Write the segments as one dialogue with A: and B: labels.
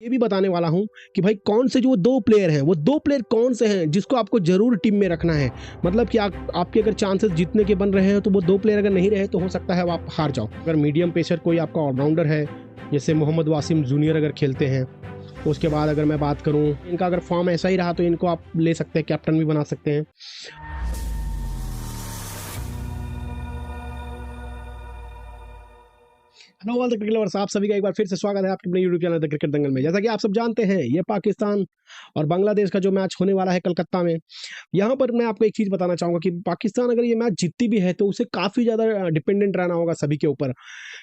A: ये भी बताने वाला हूँ कि भाई कौन से जो 2 प्लेयर हैं, वो 2 प्लेयर कौन से हैं जिसको आपको ज़रूर टीम में रखना है। मतलब कि आप आपके अगर चांसेस जीतने के बन रहे हैं तो वो 2 प्लेयर अगर नहीं रहे तो हो सकता है आप हार जाओ। अगर मीडियम पेसर कोई आपका ऑलराउंडर है, जैसे मोहम्मद वासिम जूनियर अगर खेलते हैं, उसके बाद अगर मैं बात करूँ, इनका अगर फॉर्म ऐसा ही रहा तो इनको आप ले सकते हैं, कैप्टन भी बना सकते हैं। Hello all the cricket lovers, आप सभी का एक बार फिर से स्वागत है आपके अपने यूट्यूब चैनल द क्रिकेट दंगल में। जैसा कि आप सब जानते हैं, ये पाकिस्तान और बांग्लादेश का जो मैच होने वाला है कलकत्ता में, यहाँ पर मैं आपको एक चीज़ बताना चाहूँगा कि पाकिस्तान अगर ये मैच जीतती भी है तो उसे काफ़ी ज़्यादा डिपेंडेंट रहना होगा सभी के ऊपर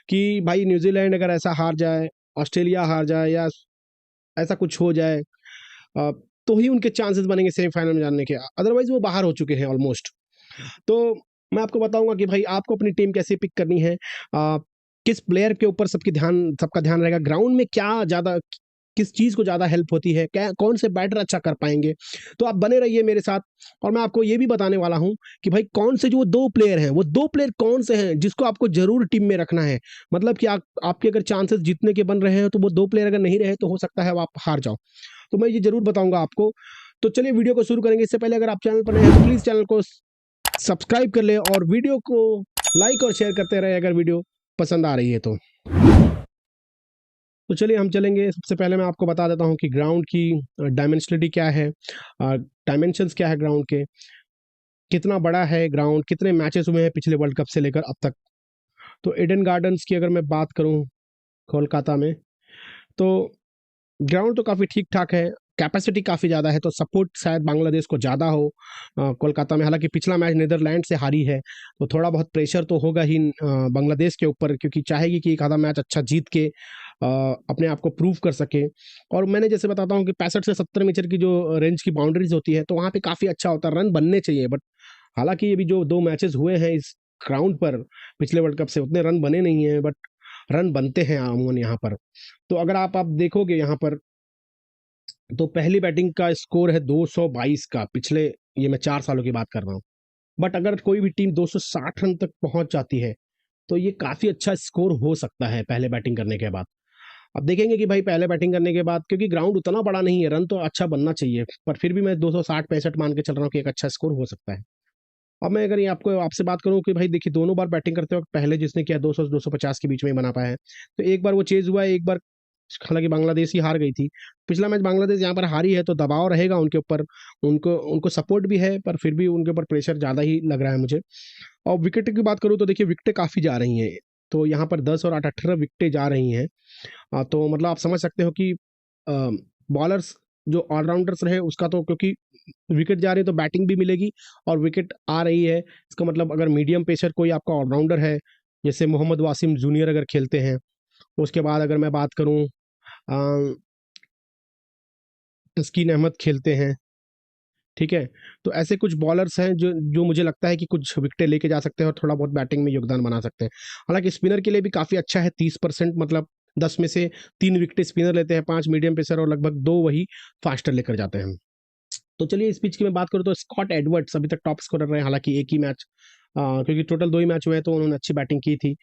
A: कि भाई न्यूजीलैंड अगर ऐसा हार जाए, ऑस्ट्रेलिया हार जाए या ऐसा कुछ हो जाए, अ, तो ही उनके चांसेस बनेंगे सेमीफाइनल में जाने के। अदरवाइज वो बाहर हो चुके हैं ऑलमोस्ट। तो मैं आपको बताऊंगा कि भाई आपको अपनी टीम कैसे पिक करनी है, किस प्लेयर के ऊपर सबका ध्यान रहेगा, ग्राउंड में क्या ज़्यादा किस चीज़ को ज़्यादा हेल्प होती है, क्या कौन से बैटर अच्छा कर पाएंगे। तो आप बने रहिए मेरे साथ। और मैं आपको ये भी बताने वाला हूँ कि भाई कौन से जो 2 प्लेयर हैं, वो 2 प्लेयर कौन से हैं जिसको आपको ज़रूर टीम में रखना है। मतलब कि आपके अगर चांसेस जीतने के बन रहे हैं तो वो 2 प्लेयर अगर नहीं रहे तो हो सकता है आप हार जाओ। तो मैं ये ज़रूर बताऊंगा आपको। तो चलिए वीडियो को शुरू करेंगे। इससे पहले अगर आप चैनल पर नए हैं तो प्लीज़ चैनल को सब्सक्राइब कर ले और वीडियो को लाइक और शेयर करते रहे अगर वीडियो पसंद आ रही है तो। तो चलिए हम चलेंगे। सबसे पहले मैं आपको बता देता हूँ कि ग्राउंड की डायमेंशनलिटी क्या है, डायमेंशंस क्या है ग्राउंड के, कितना बड़ा है ग्राउंड, कितने मैचेस हुए हैं पिछले वर्ल्ड कप से लेकर अब तक। तो ईडन गार्डन्स की अगर मैं बात करूँ कोलकाता में, तो ग्राउंड तो काफ़ी ठीक ठाक है, कैपेसिटी काफ़ी ज़्यादा है, तो सपोर्ट शायद बांग्लादेश को ज़्यादा हो कोलकाता में। हालांकि पिछला मैच नीदरलैंड से हारी है, तो थोड़ा बहुत प्रेशर तो होगा ही बांग्लादेश के ऊपर, क्योंकि चाहेगी कि एक आधा मैच अच्छा जीत के अपने आप को प्रूव कर सके। और मैंने जैसे बताता हूँ कि 65 से 70 मीटर की जो रेंज की बाउंड्रीज होती है, तो वहाँ पे काफ़ी अच्छा होता है, रन बनने चाहिए। बट हालांकि ये भी जो 2 मैचेस हुए हैं इस ग्राउंड पर पिछले वर्ल्ड कप से, उतने रन बने नहीं हैं, बट रन बनते हैं अमूमन यहाँ पर। तो अगर आप देखोगे यहाँ पर, तो पहली बैटिंग का स्कोर है 222 का, पिछले ये मैं 4 सालों की बात कर रहा हूँ। बट अगर कोई भी टीम 260 रन तक पहुंच जाती है तो ये काफ़ी अच्छा स्कोर हो सकता है पहले बैटिंग करने के बाद। अब देखेंगे कि भाई पहले बैटिंग करने के बाद, क्योंकि ग्राउंड उतना बड़ा नहीं है, रन तो अच्छा बनना चाहिए, पर फिर भी मैं 260-65 मान के चल रहा हूँ कि एक अच्छा स्कोर हो सकता है। अब मैं अगर ये आपको आपसे बात करूं कि भाई देखिए, दोनों बार बैटिंग करते वक्त पहले जिसने किया 200 250 के बीच में ही बना पाया है। तो एक बार वो चेज हुआ है, एक बार हालांकि बांग्लादेश ही हार गई थी। पिछला मैच बांग्लादेश यहाँ पर हारी है, तो दबाव रहेगा उनके ऊपर। उनको उनको सपोर्ट भी है, पर फिर भी उनके ऊपर प्रेशर ज़्यादा ही लग रहा है मुझे। और विकेट की बात करूँ तो देखिए, विकेटें काफ़ी जा रही हैं। तो यहाँ पर 10 और 8 18 विकेटें जा रही हैं। तो मतलब आप समझ सकते हो कि बॉलर्स जो ऑलराउंडर्स रहे उसका, तो क्योंकि विकेट जा रही है तो बैटिंग भी मिलेगी और विकेट आ रही है, इसका मतलब अगर मीडियम पेसर कोई आपका ऑलराउंडर है, जैसे मोहम्मद वासिम जूनियर अगर खेलते हैं, उसके बाद अगर मैं बात करूँ, तस्कीन अहमद खेलते हैं, ठीक है। तो ऐसे कुछ बॉलर्स हैं जो जो मुझे लगता है कि कुछ विकेटें लेके जा सकते हैं और थोड़ा बहुत बैटिंग में योगदान बना सकते हैं। हालांकि स्पिनर के लिए भी काफ़ी अच्छा है, 30%, मतलब 10 में से 3 विकेटें स्पिनर लेते हैं, 5 मीडियम पेसर और लगभग 2 वही फास्टर लेकर जाते हैं। तो चलिए इस पिच की मैं बात करूँ तो स्कॉट एडवर्ड्स अभी तक टॉप स्कोरर रहे, हालांकि एक ही मैच, क्योंकि टोटल 2 ही मैच हुए हैं, तो उन्होंने अच्छी बैटिंग की थी।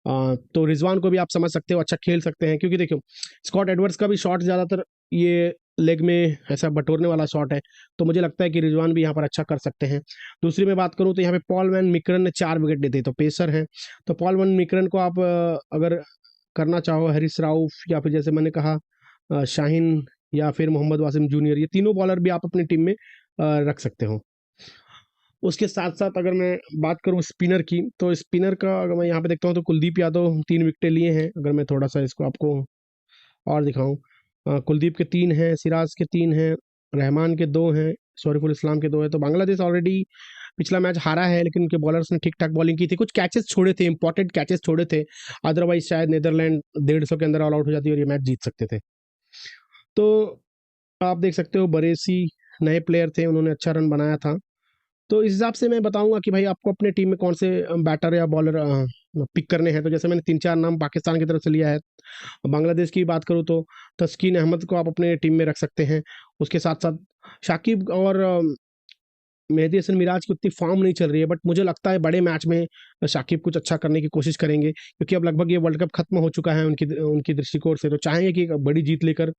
A: तो रिजवान को भी आप समझ सकते हो, अच्छा खेल सकते हैं, क्योंकि देखो स्कॉट एडवर्ड्स का भी शॉट ज़्यादातर ये लेग में ऐसा बटोरने वाला शॉट है, तो मुझे लगता है कि रिजवान भी यहाँ पर अच्छा कर सकते हैं। दूसरी मैं बात करूँ तो यहाँ पे पॉल वैन मिक्रन ने 4 विकेट दी थी, तो पेसर हैं। तो पॉल वैन मिक्रन को आप अगर करना चाहो, हैरिस राउफ या फिर जैसे मैंने कहा शाहीन या फिर मोहम्मद वासिम जूनियर, ये तीनों बॉलर भी आप अपनी टीम में रख सकते हो। उसके साथ-साथ अगर मैं बात करूँ स्पिनर की, तो स्पिनर का अगर मैं यहाँ पे देखता हूँ तो कुलदीप यादव 3 विकेटें लिए हैं। अगर मैं थोड़ा-सा इसको आपको और दिखाऊँ, कुलदीप के 3 हैं, सिराज के 3 हैं, रहमान के 2 हैं, शरीफुल इस्लाम के 2 हैं। तो बांग्लादेश ऑलरेडी पिछला मैच हारा है, लेकिन उनके बॉलर्स ने ठीक-ठाक बॉलिंग की थी। कुछ कैचेज़ छोड़े थे, इंपॉर्टेंट कैचेज़ छोड़े थे। अदरवाइज़ शायद नीदरलैंड 150 के अंदर ऑल आउट हो जाती और ये मैच जीत सकते थे। तो आप देख सकते हो बरेसी नए प्लेयर थे, उन्होंने अच्छा रन बनाया था। तो इस हिसाब से मैं बताऊँगा कि भाई आपको अपने टीम में कौन से बैटर या बॉलर पिक करने हैं। तो जैसे मैंने 3-4 नाम पाकिस्तान की तरफ से लिया है। बांग्लादेश की बात करूँ तो तस्कीन अहमद को आप अपने टीम में रख सकते हैं। उसके साथ-साथ शाकिब और मेहदी हसन मिराज की उतनी फॉर्म नहीं चल रही है, बट मुझे लगता है बड़े मैच में शाकिब कुछ अच्छा करने की कोशिश करेंगे, क्योंकि अब लगभग ये वर्ल्ड कप खत्म हो चुका है उनकी उनकी दृष्टिकोण से, तो चाहेंगे कि एक बड़ी जीत लेकर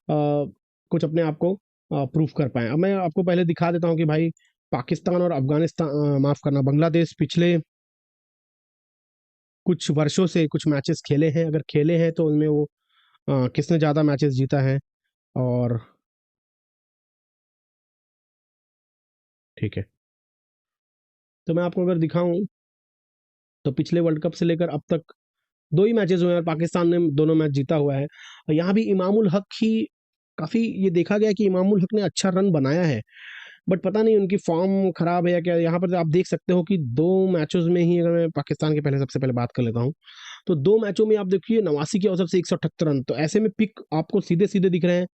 A: कुछ अपने आप को प्रूव कर पाएँ। अब मैं आपको पहले दिखा देता हूँ कि भाई पाकिस्तान और अफ़गानिस्तान, माफ़ करना, बांग्लादेश पिछले कुछ वर्षों से कुछ मैचेस खेले हैं, अगर खेले हैं तो उनमें वो किसने ज़्यादा मैचेस जीता है। और ठीक है, तो मैं आपको अगर दिखाऊँ तो पिछले वर्ल्ड कप से लेकर अब तक 2 ही मैचेस हुए हैं और पाकिस्तान ने दोनों मैच जीता हुआ है। और यहाँ भी इमामुल हक ही काफ़ी, ये देखा गया कि इमामुल हक ने अच्छा रन बनाया है, बट पता नहीं उनकी फॉर्म खराब है या क्या। यहाँ पर आप देख सकते हो कि 2 मैचेस में ही, अगर मैं पाकिस्तान के पहले सबसे पहले बात कर लेता हूँ, तो 2 मैचों में आप देखिए 89 की औसत से 178 रन, तो ऐसे में पिक आपको सीधे-सीधे दिख रहे हैं।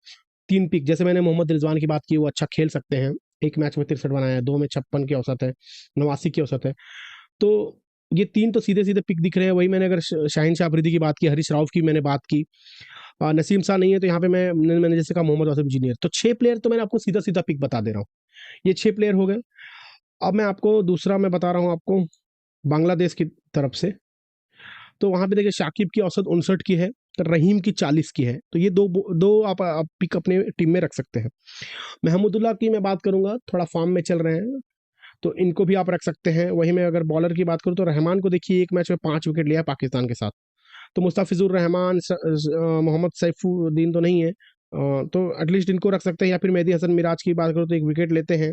A: 3 पिक, जैसे मैंने मोहम्मद रिजवान की बात की, वो अच्छा खेल सकते हैं। 1 मैच में 63 बनाया है, 2 में 56 की औसत है, 89 की औसत है। तो ये 3 तो सीधे-सीधे पिक दिख रहे हैं। वही मैंने अगर शाहीन शाह अफरीदी की बात की, हरीश राव की मैंने बात की, नसीम शाह नहीं है तो यहाँ पे मैंने जैसे कहा मोहम्मद वासिम जूनियर, तो 6 प्लेयर तो मैंने आपको सीधा-सीधा पिक बता दे रहा हूँ। ये 6 प्लेयर हो गए। अब मैं आपको दूसरा मैं बता रहा हूँ आपको बांग्लादेश की तरफ से। तो वहाँ पे देखिए शाकिब की औसत 59 की है, तो रहीम की 40 की है। तो ये दो आप पिक अपने टीम में रख सकते हैं। महमूदुल्लाह की मैं बात करूँगा, थोड़ा फॉर्म में चल रहे हैं, तो इनको भी आप रख सकते हैं। वहीं मैं अगर बॉलर की बात करूँ तो रहमान को देखिए, एक मैच में 5 विकेट लिया पाकिस्तान के साथ। तो मुस्ताफिजुर रहमान, मोहम्मद सैफुद्दीन तो नहीं है, तो एटलीस्ट इनको रख सकते हैं। या फिर मेहदी हसन मिराज की बात करूँ तो 1 विकेट लेते हैं।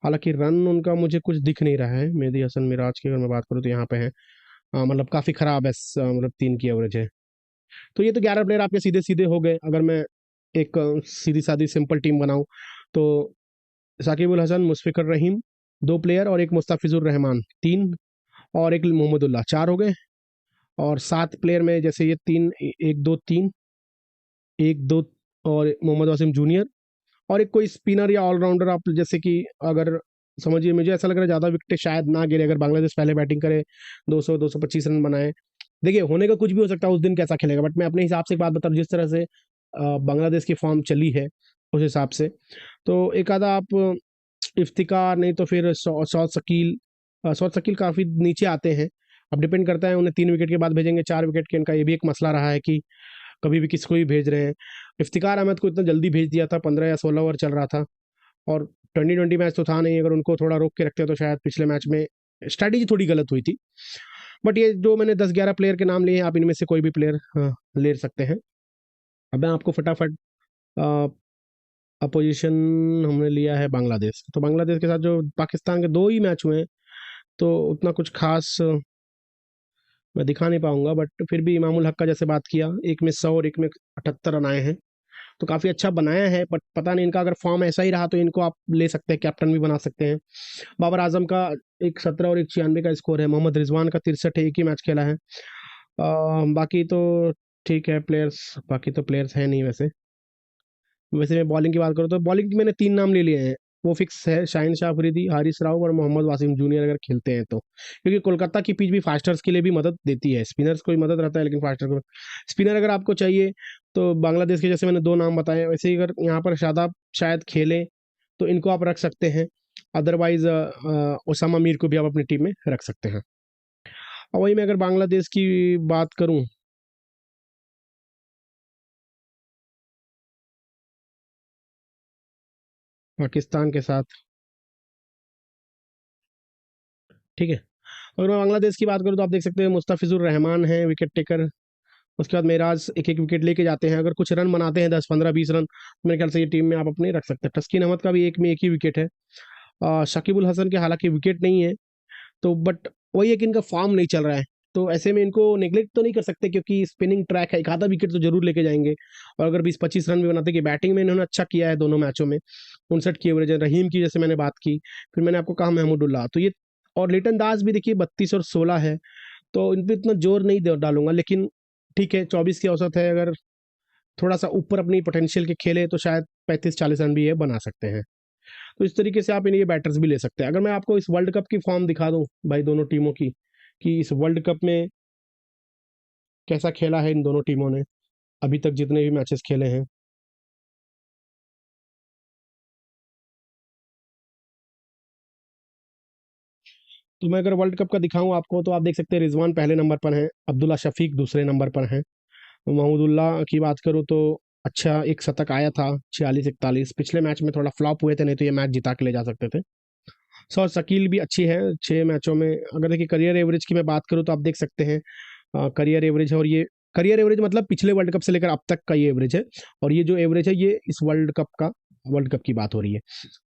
A: हालाँकि रन उनका मुझे कुछ दिख नहीं रहा है। मेहदी हसन मिराज की अगर मैं बात करूँ तो यहाँ पे है, मतलब काफ़ी खराब है, मतलब 3 की एवरेज है। तो ये तो 11 प्लेयर आपके सीधे-सीधे हो गए। अगर मैं एक सीधी-सादी सिंपल टीम बनाऊँ, तो साकिब अल हसन, मुशफ़िकुर रहीम 2 प्लेयर और एक मुस्ताफिज़ुर रहमान 3 और एक मोहम्मदुल्लाह 4 हो गए। और 7 प्लेयर में जैसे ये 3, 1, 2, 3, 1, 2 और मोहम्मद वासिम जूनियर, और एक कोई स्पिनर या ऑलराउंडर आप, जैसे कि अगर समझिए, मुझे ऐसा लग रहा है ज़्यादा विकेटें शायद ना गिरे अगर बांग्लादेश पहले बैटिंग करे, 200-225 रन बनाए। देखिए, होने का कुछ भी हो सकता है, उस दिन कैसा खेलेगा, बट मैं अपने हिसाब से एक बात बता रहा हूँ, जिस तरह से बांग्लादेश की फॉर्म चली है उस हिसाब से, तो एक आधा आप इफ्तिकार, नहीं तो फिर सौद शकील, सौद शकील काफ़ी नीचे आते हैं। अब डिपेंड करता है उन्हें 3 विकेट के बाद भेजेंगे, 4 विकेट के, इनका ये भी एक मसला रहा है कि कभी भी किसी को भी भेज रहे हैं। इफ्तिकार अहमद को इतना जल्दी भेज दिया था, 15 या 16 ओवर चल रहा था, और 20-20 मैच तो था नहीं। अगर उनको थोड़ा रोक के रखते तो शायद पिछले मैच में स्ट्रैटेजी थोड़ी गलत हुई थी। बट ये जो मैंने 10-11 प्लेयर के नाम लिए हैं, आप इनमें से कोई भी प्लेयर ले सकते हैं। अब मैं आपको फटाफट अपोजिशन, हमने लिया है बांग्लादेश, तो बांग्लादेश के साथ जो पाकिस्तान के 2 ही मैच हुए हैं, तो उतना कुछ खास मैं दिखा नहीं पाऊंगा, बट फिर भी इमामुल हक का जैसे बात किया, एक में 100 और एक में 78 रन आए हैं, तो काफ़ी अच्छा बनाया है। बट पता नहीं, इनका अगर फॉर्म ऐसा ही रहा तो इनको आप ले सकते हैं, कैप्टन भी बना सकते हैं। बाबर आजम का एक 17 और एक 96 का स्कोर है। मोहम्मद रिजवान का 63 है, एक ही मैच खेला है। बाकी तो ठीक है प्लेयर्स, बाकी तो प्लेयर्स हैं नहीं वैसे। वैसे मैं बॉलिंग की बात करूँ तो बॉलिंग की मैंने 3 नाम ले लिए हैं, वो फिक्स है, शाहीन शाह अफरीदी, हारिस राव और मोहम्मद वासिम जूनियर अगर खेलते हैं तो। क्योंकि कोलकाता की पिच भी फास्टर्स के लिए भी मदद देती है, स्पिनर्स को भी मदद रहता है लेकिन फास्टर को, स्पिनर अगर आपको चाहिए तो बांग्लादेश के जैसे मैंने 2 नाम बताए, वैसे ही अगर यहाँ पर शादाब शायद खेलें तो इनको आप रख सकते हैं। अदरवाइज़ ओसामा मीर को भी आप अपनी टीम में रख सकते हैं। और वहीं मैं अगर बांग्लादेश की बात करूँ, पाकिस्तान के साथ, ठीक है? अगर मैं बांग्लादेश की बात करूँ तो आप देख सकते हैं मुस्ताफिजुर रहमान है विकेट टेकर। उसके बाद मेराज एक-एक विकेट लेके जाते हैं। अगर कुछ रन बनाते हैं 10, 15, 20 रन, तो मेरे ख्याल से ये टीम में आप अपने रख सकते हैं। तस्कीन अहमद का भी एक में एक ही विकेट है। शकीब उल हसन के हालाँकि विकेट नहीं है, तो बट वही है कि इनका फॉर्म नहीं चल रहा है। तो ऐसे में इनको नेग्लेक्ट तो नहीं कर सकते, क्योंकि स्पिनिंग ट्रैक है, एक आधा विकेट तो ज़रूर लेके जाएँगे। और अगर 20-25 रन भी बनाते, कि बैटिंग में इन्होंने अच्छा किया है दोनों मैचों में, 59 की एवरेज है। रहीम की जैसे मैंने बात की, फिर मैंने आपको कहा महमूदुल्लाह, तो ये, और लिटन दास भी देखिए 32 और 16 है, तो इन पे इतना जोर नहीं डालूंगा, लेकिन ठीक है 24 की औसत है। अगर थोड़ा सा ऊपर अपनी पोटेंशियल के खेले तो शायद 35-40 रन भी ये बना सकते हैं। तो इस तरीके से आप इन ये बैटर्स भी ले सकते हैं। अगर मैं आपको इस वर्ल्ड कप की फॉर्म दिखा दूं भाई, दोनों टीमों की, कि इस वर्ल्ड कप में कैसा खेला है इन दोनों टीमों ने अभी तक जितने भी मैचेस खेले हैं। तो मैं अगर वर्ल्ड कप का दिखाऊं आपको तो आप देख सकते हैं रिजवान पहले नंबर पर हैं, अब्दुल्ला शफीक दूसरे नंबर पर हैं। महमूदुल्लाह की बात करूं तो अच्छा एक शतक आया था 46-41, पिछले मैच में थोड़ा फ्लॉप हुए थे, नहीं तो ये मैच जिता के ले जा सकते थे। सौ शकील भी अच्छी है 6 मैचों में। अगर देखिए करियर एवरेज की मैं बात करूं तो आप देख सकते हैं करियर एवरेज है, और ये करियर एवरेज मतलब पिछले वर्ल्ड कप से लेकर अब तक का ये एवरेज है, और ये जो एवरेज है ये इस वर्ल्ड कप की बात हो रही है।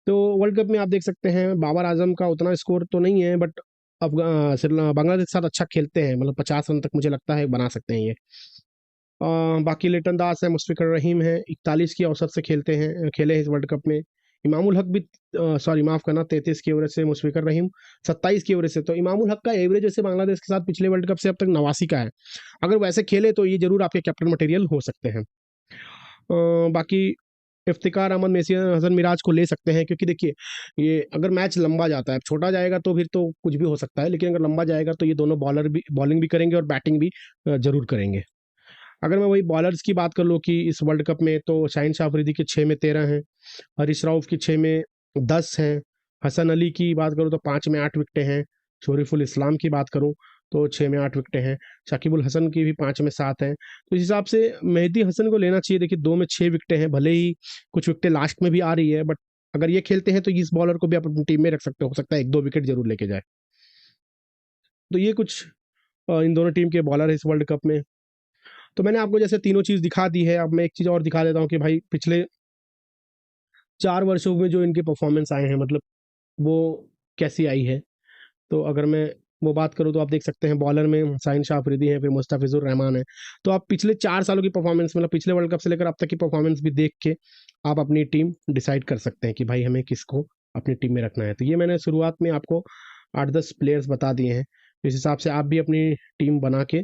A: तो वर्ल्ड कप में आप देख सकते हैं बाबर आजम का उतना स्कोर तो नहीं है, बट अब बांग्लादेश के साथ अच्छा खेलते हैं, मतलब 50 रन तक मुझे लगता है बना सकते हैं ये। बाकी लिटन दास है, मुशफिकुर रहीम है, 41 की औसत से खेले हैं इस वर्ल्ड कप में। इमामुल हक भी सॉरी माफ करना 33 की एवरेज से, मुशफिकुर रहीम 27 की एवरेज से। तो इमामुल हक का एवरेज वैसे बांग्लादेश के साथ पिछले वर्ल्ड कप से अब तक 89 का है। अगर वैसे खेले तो ये जरूर आपके कैप्टन मटेरियल हो सकते हैं। बाकी इफ्तिकार अहमद मेसी हसन मिराज को ले सकते हैं, क्योंकि देखिए ये अगर मैच लंबा जाता है, छोटा जाएगा तो फिर तो कुछ भी हो सकता है, लेकिन अगर लंबा जाएगा तो ये दोनों बॉलिंग भी करेंगे और बैटिंग भी जरूर करेंगे। अगर मैं वही बॉलर्स की बात कर लूँ कि इस वर्ल्ड कप में तो शाहिन शाह अफरीदी के 6 में 13 हैं, हरीश राउफ की 6 में 10 हैं, हसन अली की बात करूँ तो 5 में 8 विकेटें हैं, शरीफुल इस्लाम की बात करूँ तो 6 में 8 विकेटें हैं, शाकिबुल हसन की भी 5 में 7 हैं। तो इस हिसाब से मेहदी हसन को लेना चाहिए। देखिए 2 में 6 विकेटें हैं, भले ही कुछ विकेटें लास्ट में भी आ रही है, बट अगर ये खेलते हैं तो इस बॉलर को भी आप अपनी टीम में रख सकते हो सकता है 1-2 विकेट जरूर लेके जाए। तो ये कुछ इन दोनों टीम के बॉलर है इस वर्ल्ड कप में। तो मैंने आपको जैसे तीनों चीज़ दिखा दी है, अब मैं एक चीज़ और दिखा देता हूँ कि भाई पिछले 4 वर्षों में जो इनके परफॉर्मेंस आए हैं, मतलब वो कैसी आई है। तो अगर मैं वो बात करूँ तो आप देख सकते हैं बॉलर में शाहिन शाह अफरीदी है, फिर मुस्तफिजुर रहमान है। तो आप पिछले 4 सालों की परफॉर्मेंस, मतलब पिछले वर्ल्ड कप से लेकर अब तक की परफॉर्मेंस भी देख के आप अपनी टीम डिसाइड कर सकते हैं कि भाई हमें किसको अपनी टीम में रखना है। तो ये मैंने शुरुआत में आपको 8-10 प्लेयर्स बता दिए हैं, इस हिसाब से आप भी अपनी टीम बना के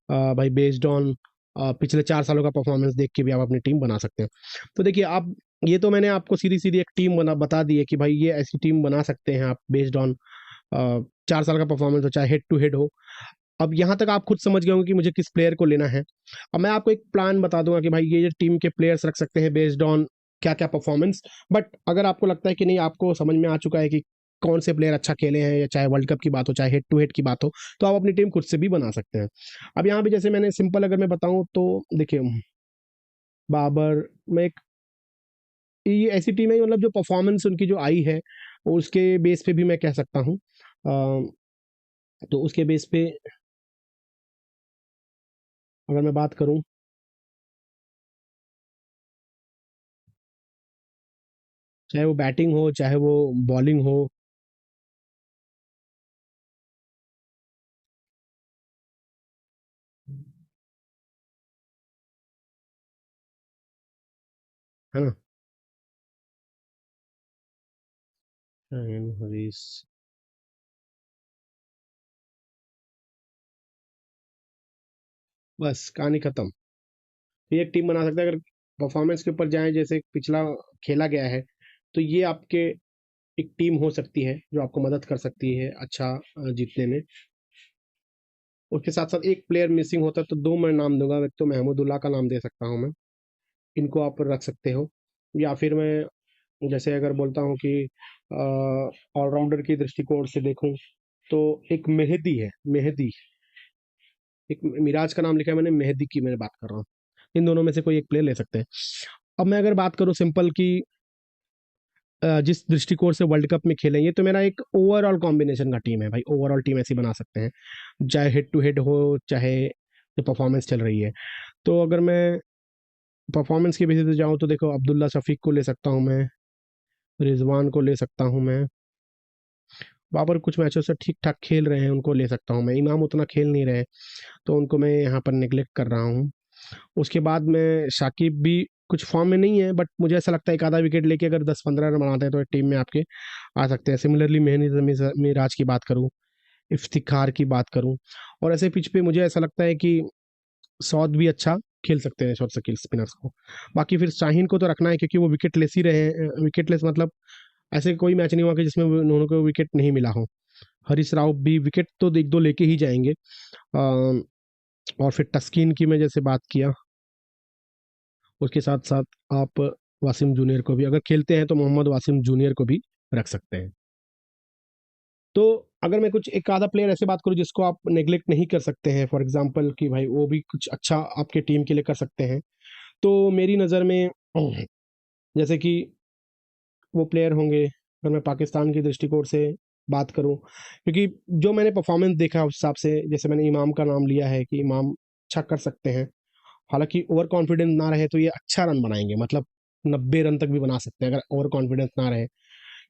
A: भाई बेस्ड ऑन पिछले 4 सालों का परफॉर्मेंस देख के भी आप अपनी टीम बना सकते हैं। तो देखिए आप, ये तो मैंने आपको सीधी सीधी एक टीम बता दी है कि भाई ये ऐसी टीम बना सकते हैं आप बेस्ड ऑन 4 साल का परफॉर्मेंस हो, चाहे हेड टू हेड हो। अब यहाँ तक आप खुद समझ गए होंगे कि मुझे किस प्लेयर को लेना है। अब मैं आपको एक प्लान बता दूंगा कि भाई ये टीम के प्लेयर्स रख सकते हैं बेस्ड ऑन क्या क्या परफॉर्मेंस। बट अगर आपको लगता है कि नहीं, आपको समझ में आ चुका है कि कौन से प्लेयर अच्छा खेले हैं, या चाहे वर्ल्ड कप की बात हो चाहे हेड टू हेड की बात हो, तो आप अपनी टीम खुद से भी बना सकते हैं। अब यहाँ पे जैसे मैंने सिंपल अगर मैं बताऊं तो देखिए बाबर में एक ये ऐसी टीम है, मतलब जो परफॉर्मेंस उनकी जो आई है उसके बेस पे भी मैं कह सकता हूँ। तो उसके बेस पे अगर मैं बात करूं, चाहे वो बैटिंग हो चाहे वो बॉलिंग हो, है ना। शाहिन, हरीश, बस कहानी खत्म। ये एक टीम बना सकते हैं। अगर परफॉर्मेंस के ऊपर जाएं जैसे पिछला खेला गया है, तो ये आपके एक टीम हो सकती है जो आपको मदद कर सकती है अच्छा जीतने में। उसके साथ साथ एक प्लेयर मिसिंग होता है तो दो मैं नाम दूंगा, एक तो महमूदुल्लाह का नाम दे सकता हूँ मैं, इनको आप रख सकते हो। या फिर मैं जैसे अगर बोलता हूँ कि ऑलराउंडर की दृष्टिकोण से देखूं तो एक मेहदी है, मेहदी, एक मिराज का नाम लिखा है मैंने, मेहदी की मैंने बात कर रहा हूँ। इन दोनों में से कोई एक प्लेयर ले सकते हैं। अब मैं अगर बात करूँ सिंपल की जिस दृष्टिकोण से वर्ल्ड कप में खेलें, ये तो मेरा एक ओवरऑल कॉम्बिनेशन का टीम है भाई, ओवरऑल टीम ऐसी बना सकते हैं चाहे हेड टू हेड हो चाहे जो परफॉर्मेंस चल रही है। तो अगर मैं परफॉर्मेंस के बेसिस पे जाऊँ तो देखो अब्दुल्ला शफीक को ले सकता हूँ मैं, रिजवान को ले सकता हूँ मैं, बाबर कुछ मैचों से ठीक ठाक खेल रहे हैं उनको ले सकता हूँ मैं, इमाम उतना खेल नहीं रहे तो उनको मैं यहाँ पर निगलेक्ट कर रहा हूँ। उसके बाद में शाकिब भी कुछ फॉर्म में नहीं है, बट मुझे ऐसा लगता है एक आधा विकेट लेके अगर 10-15 रन बनाते हैं तो टीम में आपके आ सकते हैं। सिमिलरली मेहदी मिराज की बात करूँ, इफ्तिखार की बात करूँ, और ऐसे पिच पे मुझे ऐसा लगता है कि सौद भी अच्छा खेल सकते हैं शॉर्ट सर्किल स्पिनर्स को। बाकी फिर शाहीन को तो रखना है क्योंकि वो विकेट लेस ही रहे, विकेट लेस मतलब ऐसे कोई मैच नहीं हुआ कि जिसमें उन्होंने को विकेट नहीं मिला हो। हरीश राव भी विकेट तो एक दो लेके ही जाएंगे। और फिर टस्कीन की मैं जैसे बात किया, उसके साथ साथ आप वासिम जूनियर को भी अगर खेलते हैं तो मोहम्मद वासिम जूनियर को भी रख सकते हैं। तो अगर मैं कुछ एक आधा प्लेयर ऐसे बात करूँ जिसको आप नेग्लेक्ट नहीं कर सकते हैं, फॉर एग्जांपल कि भाई वो भी कुछ अच्छा आपके टीम के लिए कर सकते हैं, तो मेरी नज़र में जैसे कि वो प्लेयर होंगे, अगर मैं पाकिस्तान के दृष्टिकोण से बात करूं, क्योंकि जो मैंने परफॉर्मेंस देखा उस हिसाब से, जैसे मैंने इमाम का नाम लिया है कि इमाम अच्छा कर सकते हैं। हालांकि ओवर कॉन्फिडेंस ना रहे तो ये अच्छा रन बनाएंगे, मतलब 90 रन तक भी बना सकते हैं अगर ओवर कॉन्फिडेंस ना रहे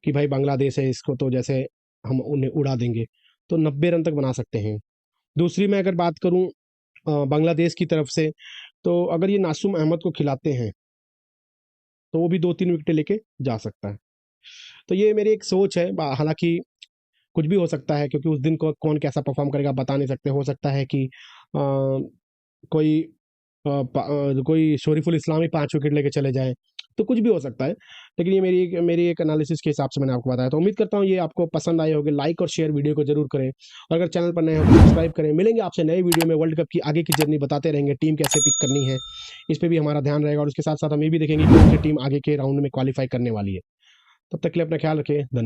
A: कि भाई बांग्लादेश है, इसको तो जैसे हम उन्हें उड़ा देंगे, तो 90 रन तक बना सकते हैं। दूसरी मैं अगर बात करूं बांग्लादेश की तरफ से, तो अगर ये नासुम अहमद को खिलाते हैं तो वो भी 2-3 विकेटें लेके जा सकता है। तो ये मेरी एक सोच है, हालांकि कुछ भी हो सकता है क्योंकि उस दिन को कौन कैसा परफॉर्म करेगा बता नहीं सकते। हो सकता है कि कोई कोई शरीफुल इस्लाम ही 5 विकेट लेके चले जाए, तो कुछ भी हो सकता है। लेकिन ये मेरी एक एनालिसिस के हिसाब से मैंने आपको बताया, तो उम्मीद करता हूँ ये आपको पसंद आए होंगे। लाइक और शेयर वीडियो को जरूर करें, और अगर चैनल पर नए हो तो सब्सक्राइब करें। मिलेंगे आपसे नए वीडियो में, वर्ल्ड कप की आगे की जर्नी बताते रहेंगे, टीम कैसे पिक करनी है इस पर भी हमारा ध्यान रहेगा, और उसके साथ साथ हम ये भी देखेंगे कि कौन सी टीम आगे के राउंड में क्वालिफाई करने वाली है। तब तक के लिए अपना ख्याल रखें। धन्यवाद।